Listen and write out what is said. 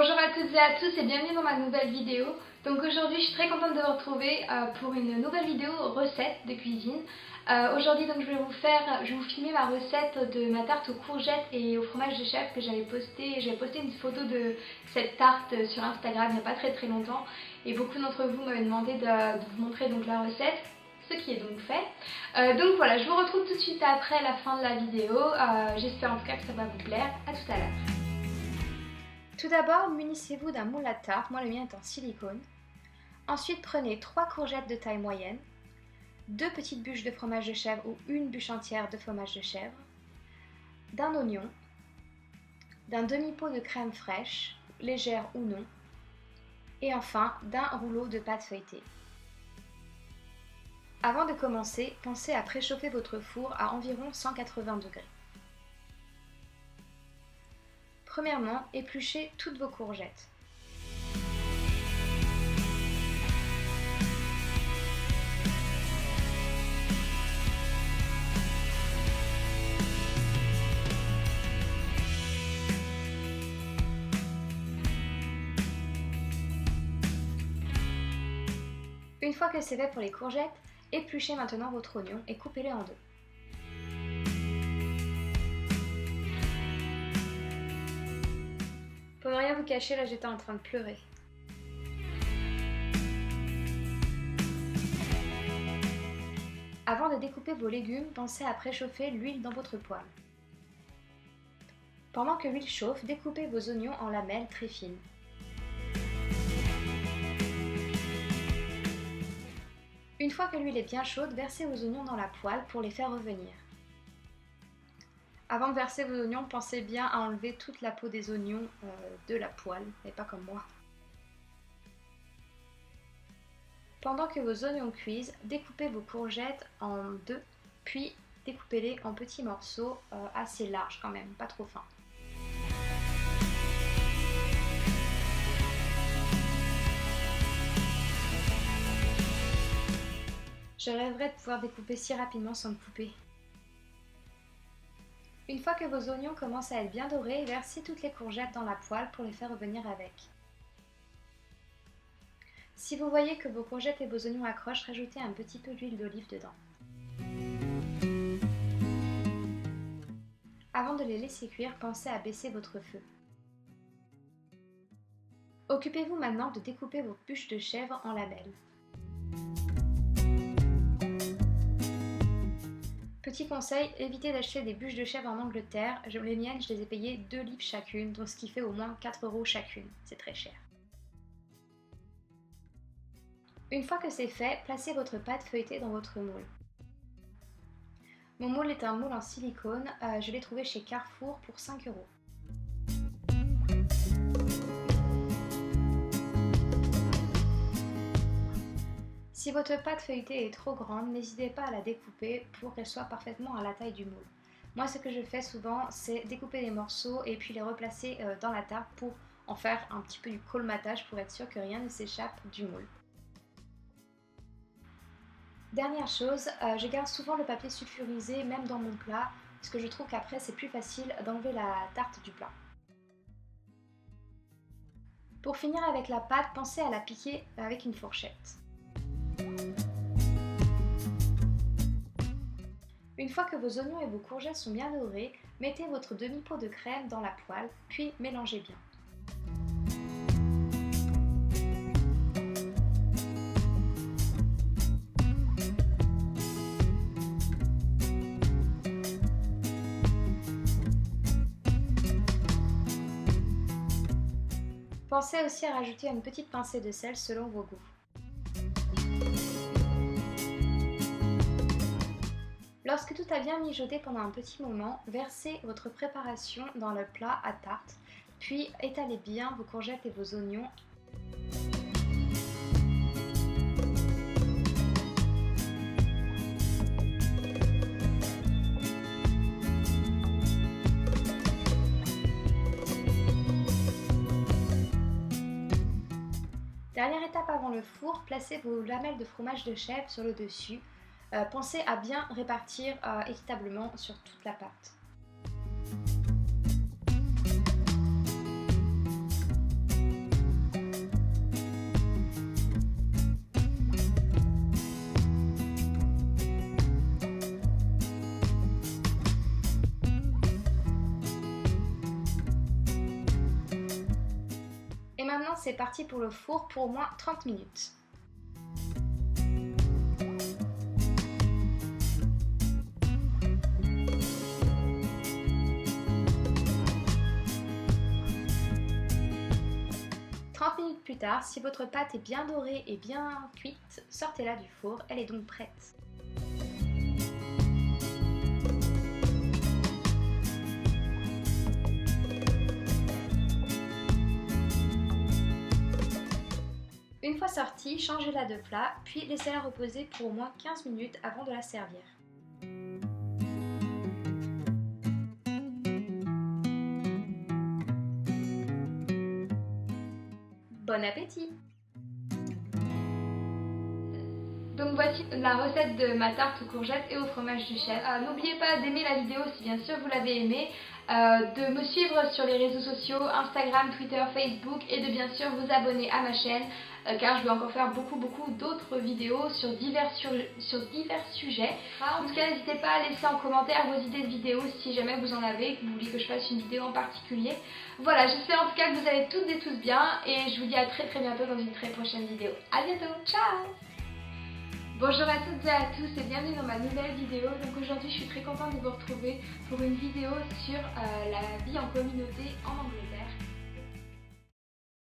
Bonjour à toutes et à tous et bienvenue dans ma nouvelle vidéo. Donc aujourd'hui je suis très contente de vous retrouver pour une nouvelle vidéo recette de cuisine. Aujourd'hui donc je vais vous filmer ma recette de ma tarte aux courgettes et au fromage de chèvre que j'avais posté. J'avais posté une photo de cette tarte sur Instagram il n'y a pas très longtemps et beaucoup d'entre vous m'avaient demandé de vous montrer donc la recette. Ce qui est donc fait. Donc voilà, je vous retrouve tout de suite après la fin de la vidéo. J'espère en tout cas que ça va vous plaire. À tout à l'heure. Tout d'abord, munissez-vous d'un moule à tarte, moi le mien est en silicone. Ensuite, prenez 3 courgettes de taille moyenne, 2 petites bûches de fromage de chèvre ou une bûche entière de fromage de chèvre, d'un oignon, d'un demi-pot de crème fraîche, légère ou non, et enfin d'un rouleau de pâte feuilletée. Avant de commencer, pensez à préchauffer votre four à environ 180 degrés. Premièrement, épluchez toutes vos courgettes. Une fois que c'est fait pour les courgettes, épluchez maintenant votre oignon et coupez-le en deux. Pour ne rien vous cacher, là j'étais en train de pleurer. Avant de découper vos légumes, pensez à préchauffer l'huile dans votre poêle. Pendant que l'huile chauffe, découpez vos oignons en lamelles très fines. Une fois que l'huile est bien chaude, versez vos oignons dans la poêle pour les faire revenir. Avant de verser vos oignons, pensez bien à enlever toute la peau des oignons de la poêle, et pas comme moi. Pendant que vos oignons cuisent, découpez vos courgettes en deux, puis découpez-les en petits morceaux assez larges quand même, pas trop fins. Je rêverais de pouvoir découper si rapidement sans me couper. Une fois que vos oignons commencent à être bien dorés, versez toutes les courgettes dans la poêle pour les faire revenir avec. Si vous voyez que vos courgettes et vos oignons accrochent, rajoutez un petit peu d'huile d'olive dedans. Avant de les laisser cuire, pensez à baisser votre feu. Occupez-vous maintenant de découper vos bûches de chèvre en lamelles. Petit conseil, évitez d'acheter des bûches de chèvre en Angleterre. Les miennes, je les ai payées 2 livres chacune, donc ce qui fait au moins 4 € chacune. C'est très cher. Une fois que c'est fait, placez votre pâte feuilletée dans votre moule. Mon moule est un moule en silicone, je l'ai trouvé chez Carrefour pour 5 €. Si votre pâte feuilletée est trop grande, n'hésitez pas à la découper pour qu'elle soit parfaitement à la taille du moule. Moi, ce que je fais souvent, c'est découper les morceaux et puis les replacer dans la tarte pour en faire un petit peu du colmatage pour être sûr que rien ne s'échappe du moule. Dernière chose, je garde souvent le papier sulfurisé même dans mon plat parce que je trouve qu'après c'est plus facile d'enlever la tarte du plat. Pour finir avec la pâte, pensez à la piquer avec une fourchette. Une fois que vos oignons et vos courgettes sont bien dorés, mettez votre demi-pot de crème dans la poêle, puis mélangez bien. Pensez aussi à rajouter une petite pincée de sel selon vos goûts. Lorsque tout a bien mijoté pendant un petit moment, versez votre préparation dans le plat à tarte, puis étalez bien vos courgettes et vos oignons. Dernière étape avant le four, placez vos lamelles de fromage de chèvre sur le dessus. Pensez à bien répartir équitablement sur toute la pâte. c'est parti pour le four pour au moins 30 minutes. Minutes plus tard, si votre pâte est bien dorée et bien cuite, sortez-la du four, elle est donc prête. Une fois sortie, changez-la de plat, puis laissez-la reposer pour au moins 15 minutes avant de la servir. Bon appétit! Donc voici la recette de ma tarte aux courgettes et au fromage du chef. N'oubliez pas d'aimer la vidéo si bien sûr vous l'avez aimée, de me suivre sur les réseaux sociaux, Instagram, Twitter, Facebook et de bien sûr vous abonner à ma chaîne car je vais encore faire beaucoup d'autres vidéos sur divers sujets. En tout cas, n'hésitez pas à laisser en commentaire vos idées de vidéos si jamais vous en avez, que vous voulez que je fasse une vidéo en particulier. Voilà, j'espère en tout cas que vous allez toutes et tous bien et je vous dis à très bientôt dans une très prochaine vidéo. A bientôt, ciao! Bonjour à toutes et à tous et bienvenue dans ma nouvelle vidéo. Donc aujourd'hui je suis très contente de vous retrouver pour une vidéo sur la vie en communauté en Angleterre.